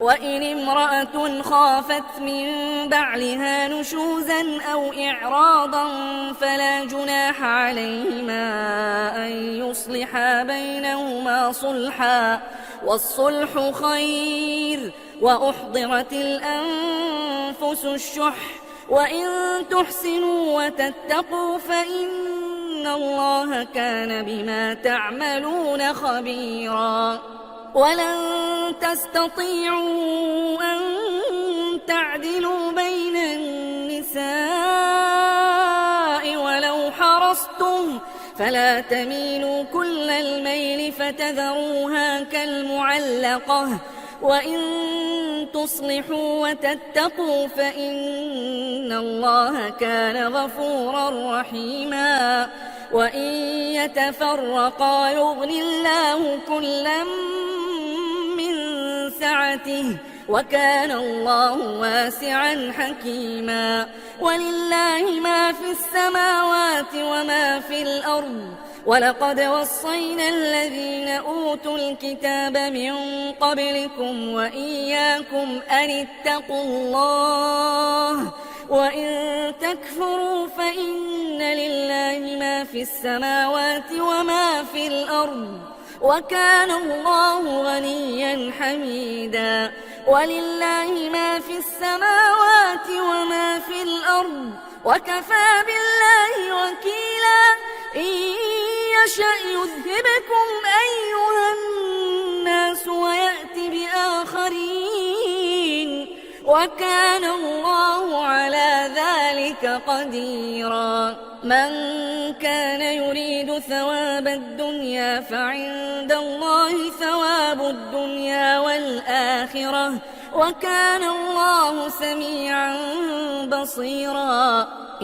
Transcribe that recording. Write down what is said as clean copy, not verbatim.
وإن امرأة خافت من بعلها نشوزا أو إعراضا فلا جناح عليهما أن يصلحا بينهما صلحا، والصلح خير. وأحضرت الأنفس الشح، وإن تحسنوا وتتقوا فإن الله كان بما تعملون خبيرا. ولن تستطيعوا أن تعدلوا بين النساء ولو حرصتم، فلا تميلوا كل الميل فتذروها كالمعلقة. وإن تصلحوا وتتقوا فإن الله كان غفورا رحيما. وإن يتفرقا يغن الله كلا من سعته، وكان الله واسعا حكيما. ولله ما في السماوات وما في الأرض. ولقد وصينا الذين أوتوا الكتاب من قبلكم وإياكم أن اتقوا الله، وإن تكفروا فإن لله ما في السماوات وما في الأرض، وكان الله غنيا حميدا. ولله ما في السماوات وما في الأرض، وكفى بالله وكيلا. إن يشأ يذهبكم أيها الناس ويأت بآخرين، وكان الله على ذلك قديرا. من كان يريد ثواب الدنيا فعند الله ثواب الدنيا والآخرة، وكان الله سميعا بصيرا.